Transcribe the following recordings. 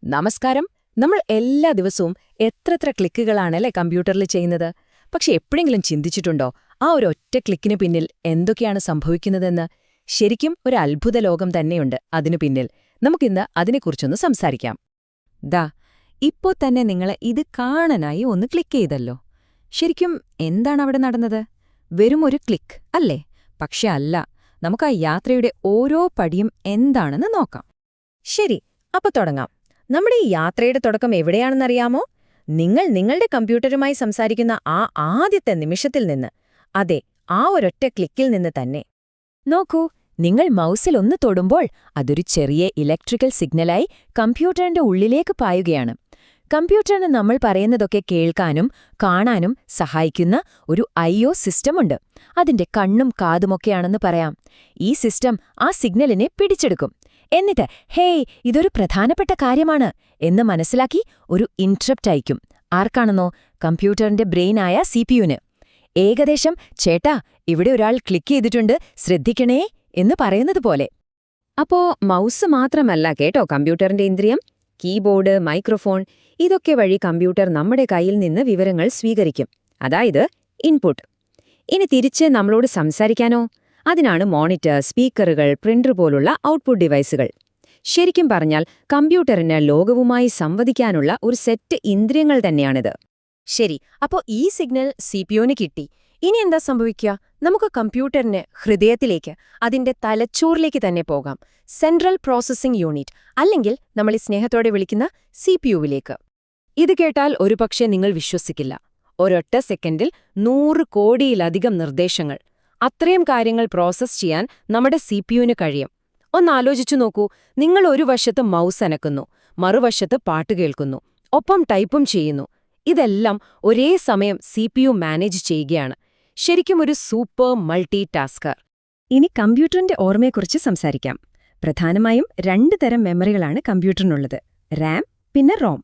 നമസ്കാരം. നമ്മൾ എല്ലാ ദിവസവും എത്രത്ര ക്ലിക്കുകളാണല്ലേ കമ്പ്യൂട്ടറിൽ ചെയ്യുന്നത്? പക്ഷെ എപ്പോഴെങ്കിലും ചിന്തിച്ചിട്ടുണ്ടോ ആ ഒരൊറ്റ ക്ലിക്കിന് പിന്നിൽ എന്തൊക്കെയാണ് സംഭവിക്കുന്നതെന്ന്? ശരിക്കും ഒരു അത്ഭുത ലോകം തന്നെയുണ്ട് അതിനു പിന്നിൽ. നമുക്കിന്ന് അതിനെക്കുറിച്ചൊന്ന് സംസാരിക്കാം. ദാ ഇപ്പോ തന്നെ നിങ്ങൾ ഇത് കാണാനായി ഒന്ന് ക്ലിക്ക് ചെയ്തല്ലോ. ശരിക്കും എന്താണ് അവിടെ നടന്നത്? വെറും ഒരു ക്ലിക്ക് അല്ലേ? പക്ഷെ അല്ല. നമുക്ക് ആ യാത്രയുടെ ഓരോ പടിയും എന്താണെന്ന് നോക്കാം. ശരി, അപ്പൊ തുടങ്ങാം. നമ്മുടെ ഈ യാത്രയുടെ തുടക്കം എവിടെയാണെന്നറിയാമോ? നിങ്ങൾ നിങ്ങളുടെ കമ്പ്യൂട്ടറുമായി സംസാരിക്കുന്ന ആ ആദ്യത്തെ നിമിഷത്തിൽ നിന്ന്. അതെ, ആ ഒരൊറ്റ ക്ലിക്കിൽ നിന്ന് തന്നെ. നോക്കൂ, നിങ്ങൾ മൗസിൽ ഒന്ന് തൊടുമ്പോൾ അതൊരു ചെറിയ ഇലക്ട്രിക്കൽ സിഗ്നലായി കമ്പ്യൂട്ടറിന്റെ ഉള്ളിലേക്ക് പായുകയാണ്. കമ്പ്യൂട്ടറിന് നമ്മൾ പറയുന്നതൊക്കെ കേൾക്കാനും കാണാനും സഹായിക്കുന്ന ഒരു ഐ.ഒ. സിസ്റ്റമുണ്ട്. അതിന്റെ കണ്ണും കാതുമൊക്കെയാണെന്ന് പറയാം. ഈ സിസ്റ്റം ആ സിഗ്നലിനെ പിടിച്ചെടുക്കും. എന്നിട്ട് ഹേയ്, ഇതൊരു പ്രധാനപ്പെട്ട കാര്യമാണ് എന്ന് മനസ്സിലാക്കി ഒരു ഇന്ററപ്റ്റ് അയക്കും. ആർക്കാണെന്നോ? കമ്പ്യൂട്ടറിന്റെ ബ്രെയിനായ CPU-ന്. ഏകദേശം ചേട്ടാ, ഇവിടെ ഒരാൾ ക്ലിക്ക് ചെയ്തിട്ടുണ്ട്, ശ്രദ്ധിക്കണേ എന്ന് പറയുന്നത് പോലെ. അപ്പോ മൗസ് മാത്രമല്ല കേട്ടോ കമ്പ്യൂട്ടറിന്റെ ഇന്ദ്രിയം. കീബോർഡ്, മൈക്രോഫോൺ ഇതൊക്കെ വഴി കമ്പ്യൂട്ടർ നമ്മുടെ കയ്യിൽ നിന്ന് വിവരങ്ങൾ സ്വീകരിക്കും. അതായത് ഇൻപുട്ട്. ഇനി തിരിച്ച് നമ്മളോട് സംസാരിക്കാനോ? അതിനാണ് മോണിറ്റർ, സ്പീക്കറുകൾ, പ്രിന്റർ പോലുള്ള ഔട്ട്പുട്ട് ഡിവൈസുകൾ. ശരിക്കും പറഞ്ഞാൽ കമ്പ്യൂട്ടറിന് ലോകവുമായി സംവദിക്കാനുള്ള ഒരു സെറ്റ് ഇന്ദ്രിയങ്ങൾ തന്നെയാണിത്. ശരി, അപ്പോ ഈ സിഗ്നൽ CPU-ന് കിട്ടി. ഇനി എന്താ സംഭവിക്കുക? നമുക്ക് കമ്പ്യൂട്ടറിന് ഹൃദയത്തിലേക്ക്, അതിന്റെ തലച്ചോറിലേക്ക് തന്നെ പോകാം. സെൻട്രൽ പ്രോസസ്സിംഗ് യൂണിറ്റ്, അല്ലെങ്കിൽ നമ്മൾ ഈ സ്നേഹത്തോടെ വിളിക്കുന്ന CPU-വിലേക്ക്. ഇത് കേട്ടാൽ ഒരുപക്ഷെ നിങ്ങൾ വിശ്വസിക്കില്ല. ഒരൊറ്റ സെക്കൻഡിൽ 100 കോടിയിലധികം നിർദ്ദേശങ്ങൾ. അത്രയും കാര്യങ്ങൾ പ്രോസസ്സ് ചെയ്യാൻ നമ്മുടെ CPU-ന് കഴിയും. ഒന്നാലോചിച്ചു നോക്കൂ, നിങ്ങൾ ഒരു വശത്ത് മൗസ് അനക്കുന്നു, മറുവശത്ത് പാട്ട് കേൾക്കുന്നു, ഒപ്പം ടൈപ്പും ചെയ്യുന്നു. ഇതെല്ലാം ഒരേ സമയം CPU മാനേജ് ചെയ്യുകയാണ്. ശരിക്കും ഒരു സൂപ്പർ മൾട്ടി ടാസ്കർ. ഇനി കമ്പ്യൂട്ടറിന്റെ ഓർമ്മയെക്കുറിച്ച് സംസാരിക്കാം. പ്രധാനമായും 2 തരം മെമ്മറികളാണ് കമ്പ്യൂട്ടറിനുള്ളത്: റാം പിന്നെ റോം.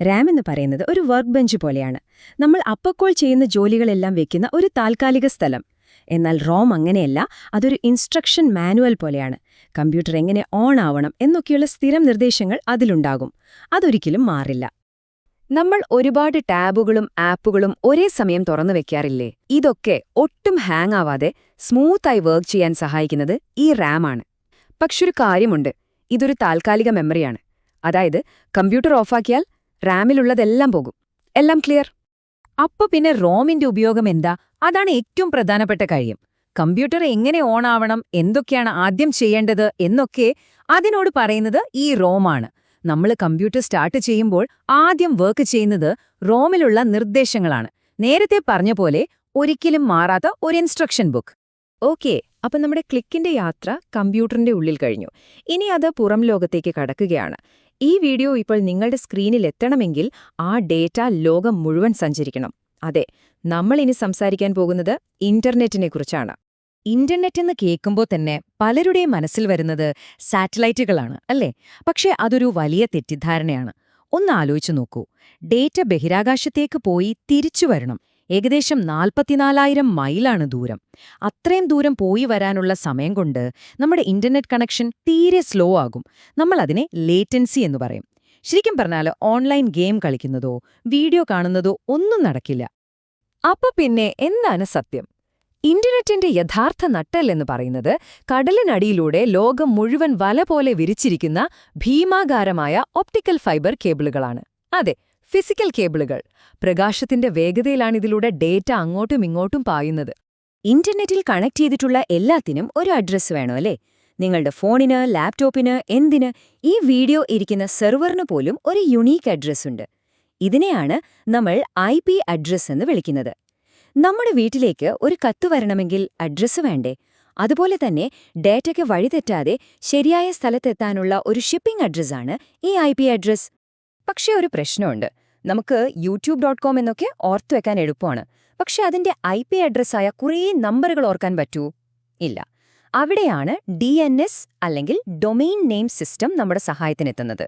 റാം എന്ന് പറയുന്നത് ഒരു വർക്ക് ബെഞ്ച് പോലെയാണ്. നമ്മൾ അപ്പപ്പോൾ ചെയ്യുന്ന ജോലികളെല്ലാം വെക്കുന്ന ഒരു താൽക്കാലിക സ്ഥലം. എന്നാൽ റോം അങ്ങനെയല്ല, അതൊരു ഇൻസ്ട്രക്ഷൻ മാനുവൽ പോലെയാണ്. കമ്പ്യൂട്ടർ എങ്ങനെ ഓൺ ആവണം എന്നൊക്കെയുള്ള സ്ഥിരം നിർദ്ദേശങ്ങൾ അതിലുണ്ടാകും. അതൊരിക്കലും മാറില്ല. നമ്മൾ ഒരുപാട് ടാബുകളും ആപ്പുകളും ഒരേ സമയം തുറന്നു വെക്കാറില്ലേ? ഇതൊക്കെ ഒട്ടും ഹാങ് ആവാതെ സ്മൂത്തായി വർക്ക് ചെയ്യാൻ സഹായിക്കുന്നത് ഈ റാമാണ്. പക്ഷെ ഒരു കാര്യമുണ്ട്, ഇതൊരു താൽക്കാലിക മെമ്മറിയാണ്. അതായത് കമ്പ്യൂട്ടർ ഓഫാക്കിയാൽ റാമിലുള്ളതെല്ലാം പോകും. എല്ലാം ക്ലിയർ. അപ്പൊ പിന്നെ റോമിന്റെ ഉപയോഗം എന്താ? അതാണ് ഏറ്റവും പ്രധാനപ്പെട്ട കാര്യം. കമ്പ്യൂട്ടർ എങ്ങനെ ഓൺ ആവണം, എന്തൊക്കെയാണ് ആദ്യം ചെയ്യേണ്ടത് എന്നൊക്കെ അതിനോട് പറയുന്നത് ഈ റോമാണ്. നമ്മൾ കമ്പ്യൂട്ടർ സ്റ്റാർട്ട് ചെയ്യുമ്പോൾ ആദ്യം വർക്ക് ചെയ്യുന്നത് റോമിലുള്ള നിർദ്ദേശങ്ങളാണ്. നേരത്തെ പറഞ്ഞ പോലെ ഒരിക്കലും മാറാത്ത ഒരു ഇൻസ്ട്രക്ഷൻ ബുക്ക്. ഓക്കേ, അപ്പം നമ്മുടെ ക്ലിക്കിന്റെ യാത്ര കമ്പ്യൂട്ടറിന്റെ ഉള്ളിൽ കഴിഞ്ഞു. ഇനി അത് പുറം ലോകത്തേക്ക് കടക്കുകയാണ്. ഈ വീഡിയോ ഇപ്പോൾ നിങ്ങളുടെ സ്ക്രീനിൽ എത്തണമെങ്കിൽ ആ ഡേറ്റ ലോകം മുഴുവൻ സഞ്ചരിക്കണം. അതെ, നമ്മളിനി സംസാരിക്കാൻ പോകുന്നത് ഇന്റർനെറ്റിനെക്കുറിച്ചാണ്. ഇന്റർനെറ്റ് എന്ന് കേൾക്കുമ്പോൾ തന്നെ പലരുടെയും മനസ്സിൽ വരുന്നത് സാറ്റലൈറ്റുകളാണ്, അല്ലേ? പക്ഷേ അതൊരു വലിയ തെറ്റിദ്ധാരണയാണ്. ഒന്ന് ആലോചിച്ചു നോക്കൂ. ഡേറ്റ ബഹിരാകാശത്തേക്ക് പോയി തിരിച്ചു വരണം. ഏകദേശം 44,000 മൈലാണ് ദൂരം. അത്രയും ദൂരം പോയി വരാനുള്ള സമയം കൊണ്ട് നമ്മുടെ ഇന്റർനെറ്റ് കണക്ഷൻ തീരെ സ്ലോ ആകും. നമ്മൾ അതിനെ ലേറ്റൻസി എന്ന് പറയും. ശരിക്കും പറഞ്ഞാൽ ഓൺലൈൻ ഗെയിം കളിക്കുന്നതോ വീഡിയോ കാണുന്നതോ ഒന്നും നടക്കില്ല. അപ്പൊ പിന്നെ എന്താണ് സത്യം? ഇന്റർനെറ്റിന്റെ യഥാർത്ഥ നട്ടെല്ലെന്ന് പറയുന്നത് കടലിനടിയിലൂടെ ലോകം മുഴുവൻ വല പോലെ വിരിച്ചിരിക്കുന്ന ഭീമാകാരമായ ഒപ്റ്റിക്കൽ ഫൈബർ കേബിളുകളാണ്. അതെ, ഫിസിക്കൽ കേബിളുകൾ. പ്രകാശത്തിന്റെ വേഗതയിലാണിതിലൂടെ ഡേറ്റ അങ്ങോട്ടും ഇങ്ങോട്ടും പായുന്നത്. ഇന്റർനെറ്റിൽ കണക്ട് ചെയ്തിട്ടുള്ള എല്ലാത്തിനും ഒരു അഡ്രസ് വേണോ അല്ലേ? നിങ്ങളുടെ ഫോണിന്, ലാപ്ടോപ്പിന്, എന്തിന്, ഈ വീഡിയോ ഇരിക്കുന്ന സെർവറിന് പോലും ഒരു യുണീക്ക് അഡ്രസ് ഉണ്ട്. ഇതിനെയാണ് നമ്മൾ IP അഡ്രസ് എന്ന് വിളിക്കുന്നത്. നമ്മുടെ വീട്ടിലേക്ക് ഒരു കത്ത് വരണമെങ്കിൽ അഡ്രസ് വേണ്ടേ? അതുപോലെ തന്നെ ഡേറ്റയ്ക്ക് വഴിതെറ്റാതെ ശരിയായ സ്ഥലത്തെത്താനുള്ള ഒരു ഷിപ്പിംഗ് അഡ്രസ്സാണ് ഈ IP അഡ്രസ്. പക്ഷേ ഒരു പ്രശ്നമുണ്ട്. നമുക്ക് youtube.com എന്നൊക്കെ ഓർത്തു വെക്കാൻ എളുപ്പമാണ്. പക്ഷെ അതിന്റെ IP അഡ്രസ്സായ കുറേ നമ്പറുകൾ ഓർക്കാൻ പറ്റൂ? ഇല്ല. അവിടെയാണ് DNS അല്ലെങ്കിൽ ഡൊമെയിൻ നെയിം സിസ്റ്റം നമ്മുടെ സഹായത്തിനെത്തുന്നത്.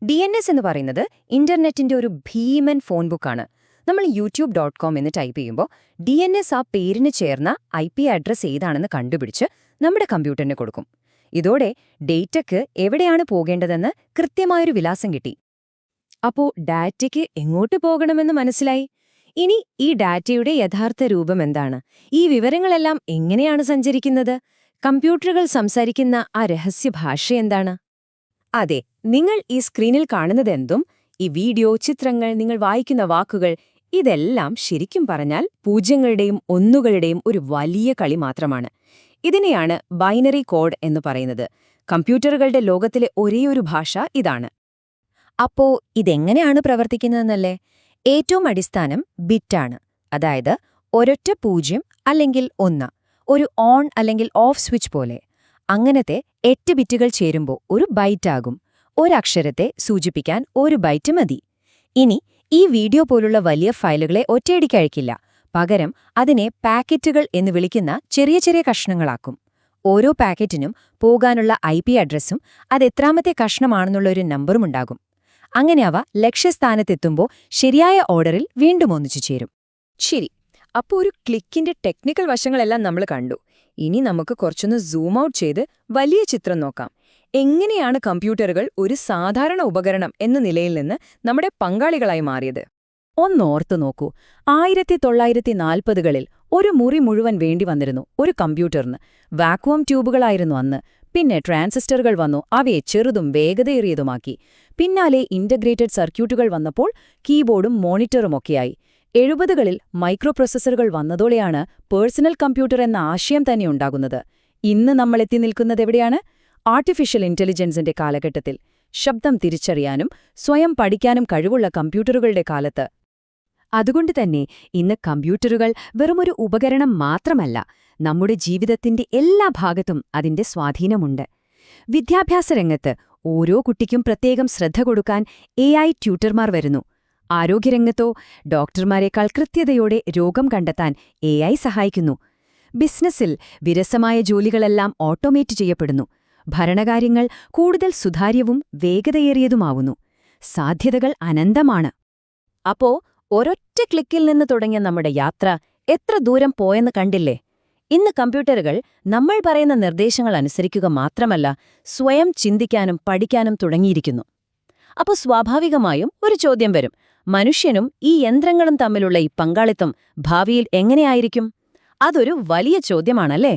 DNS എന്ന് പറയുന്നത് ഇന്റർനെറ്റിന്റെ ഒരു ഭീമൻ ഫോൺ ബുക്കാണ്. നമ്മൾ youtube.com എന്ന് ടൈപ്പ് ചെയ്യുമ്പോൾ DNS ആ പേരിന് ചേർന്ന IP അഡ്രസ് ഏതാണെന്ന് കണ്ടുപിടിച്ച് നമ്മുടെ കമ്പ്യൂട്ടറിന് കൊടുക്കും. ഇതോടെ ഡേറ്റയ്ക്ക് എവിടെയാണ് പോകേണ്ടതെന്ന് കൃത്യമായൊരു വിലാസം കിട്ടി. അപ്പോ ഡാറ്റയ്ക്ക് എങ്ങോട്ട് പോകണമെന്ന് മനസ്സിലായി. ഇനി ഈ ഡാറ്റയുടെ യഥാർത്ഥ രൂപം എന്താണ്? ഈ വിവരങ്ങളെല്ലാം എങ്ങനെയാണ് സഞ്ചരിക്കുന്നത്? കമ്പ്യൂട്ടറുകൾ സംസാരിക്കുന്ന ആ രഹസ്യ ഭാഷ എന്താണ്? അതെ, നിങ്ങൾ ഈ സ്ക്രീനിൽ കാണുന്നതെന്തും, ഈ വീഡിയോ, ചിത്രങ്ങൾ, നിങ്ങൾ വായിക്കുന്ന വാക്കുകൾ, ഇതെല്ലാം ശരിക്കും പറഞ്ഞാൽ പൂജ്യങ്ങളുടെയും ഒന്നുകളുടെയും ഒരു വലിയ കളി മാത്രമാണ്. ഇതിനെയാണ് ബൈനറി കോഡ് എന്ന് പറയുന്നത്. കമ്പ്യൂട്ടറുകളുടെ ലോകത്തിലെ ഒരേയൊരു ഭാഷ ഇതാണ്. അപ്പോ ഇതെങ്ങനെയാണ് പ്രവർത്തിക്കുന്നതെന്നല്ലേ? ഏറ്റവും അടിസ്ഥാനം ബിറ്റാണ്. അതായത് ഒരൊറ്റ 0 അല്ലെങ്കിൽ 1, ഒരു ഓൺ അല്ലെങ്കിൽ ഓഫ് സ്വിച്ച് പോലെ. അങ്ങനത്തെ 8 ബിറ്റുകൾ ചേരുമ്പോൾ ഒരു ബൈറ്റാകും. ഒരക്ഷരത്തെ സൂചിപ്പിക്കാൻ ഒരു ബൈറ്റ് മതി. ഇനി ഈ വീഡിയോ പോലുള്ള വലിയ ഫയലുകളെ ഒറ്റയടിക്ക് അയക്കില്ല. പകരം അതിനെ പാക്കറ്റുകൾ എന്ന് വിളിക്കുന്ന ചെറിയ ചെറിയ കഷ്ണങ്ങളാക്കും. ഓരോ പാക്കറ്റിനും പോകാനുള്ള IP അഡ്രസ്സും അതെത്രാമത്തെ കഷ്ണമാണെന്നുള്ള ഒരു നമ്പറും ഉണ്ടാകും. അങ്ങനെ അവ ലക്ഷ്യസ്ഥാനത്തെത്തുമ്പോൾ ശരിയായ ഓർഡറിൽ വീണ്ടും ഒന്നിച്ചു ചേരും. ശരി, അപ്പോൾ ഒരു ക്ലിക്കിന്റെ ടെക്നിക്കൽ വശങ്ങളെല്ലാം നമ്മൾ കണ്ടു. ഇനി നമുക്ക് കുറച്ചൊന്ന് സൂം ഔട്ട് ചെയ്ത് വലിയ ചിത്രം നോക്കാം. എങ്ങനെയാണ് കമ്പ്യൂട്ടറുകൾ ഒരു സാധാരണ ഉപകരണം എന്ന നിലയിൽ നിന്ന് നമ്മുടെ പങ്കാളികളായി മാറിയത്? ഒന്നോർത്തു നോക്കൂ. 1940കളിൽ ഒരു മുറി മുഴുവൻ വേണ്ടി വന്നിരുന്നു ഒരു കമ്പ്യൂട്ടറിന്. വാക്വം ട്യൂബുകളായിരുന്നു അന്ന്. പിന്നെ ട്രാൻസിസ്റ്ററുകൾ വന്നു, അവയെ ചെറുതും വേഗതയേറിയതുമാക്കി. പിന്നാലെ ഇന്റഗ്രേറ്റഡ് സർക്യൂട്ടുകൾ വന്നപ്പോൾ കീബോർഡും മോണിറ്ററുമൊക്കെയായി. 70കളിൽ മൈക്രോപ്രൊസസ്സറുകൾ വന്നതോടെയാണ് പേഴ്സണൽ കമ്പ്യൂട്ടർ എന്ന ആശയം തന്നെ ഉണ്ടാകുന്നത്. ഇന്ന് നമ്മൾ എത്തി നിൽക്കുന്നതെവിടെയാണ്? ആർട്ടിഫിഷ്യൽ ഇന്റലിജൻസിന്റെ കാലഘട്ടത്തിൽ. ശബ്ദം തിരിച്ചറിയാനും സ്വയം പഠിക്കാനും കഴിവുള്ള കമ്പ്യൂട്ടറുകളുടെ കാലത്ത്. അതുകൊണ്ട് തന്നെ ഇന്ന് കമ്പ്യൂട്ടറുകൾ വെറുമൊരു ഉപകരണം മാത്രമല്ല, നമ്മുടെ ജീവിതത്തിന്റെ എല്ലാ ഭാഗത്തും അതിന്റെ സ്വാധീനമുണ്ട്. വിദ്യാഭ്യാസ രംഗത്ത് ഓരോ കുട്ടിക്കും പ്രത്യേകം ശ്രദ്ധ കൊടുക്കാൻ AI ട്യൂട്ടർമാർ വരുന്നു. ആരോഗ്യരംഗത്തോ ഡോക്ടർമാരെക്കാൾ കൃത്യതയോടെ രോഗം കണ്ടെത്താൻ AI സഹായിക്കുന്നു. ബിസിനസ്സിൽ വിരസമായ ജോലികളെല്ലാം ഓട്ടോമേറ്റ് ചെയ്യപ്പെടുന്നു. ഭരണകാര്യങ്ങൾ കൂടുതൽ സുതാര്യവും വേഗതയേറിയതുമാവുന്നു. സാധ്യതകൾ അനന്തമാണ്. അപ്പോ ഒരൊറ്റ ക്ലിക്കിൽ നിന്ന് തുടങ്ങിയ നമ്മുടെ യാത്ര എത്ര ദൂരം പോയെന്ന് കണ്ടില്ലേ? ഇന്ന് കമ്പ്യൂട്ടറുകൾ നമ്മൾ പറയുന്ന നിർദ്ദേശങ്ങൾ അനുസരിക്കുക മാത്രമല്ല, സ്വയം ചിന്തിക്കാനും പഠിക്കാനും തുടങ്ങിയിരിക്കുന്നു. അപ്പോൾ സ്വാഭാവികമായും ഒരു ചോദ്യം വരും. മനുഷ്യനും ഈ യന്ത്രങ്ങളും തമ്മിലുള്ള ഈ പങ്കാളിത്തം ഭാവിയിൽ എങ്ങനെയായിരിക്കും? അതൊരു വലിയ ചോദ്യമാണല്ലേ?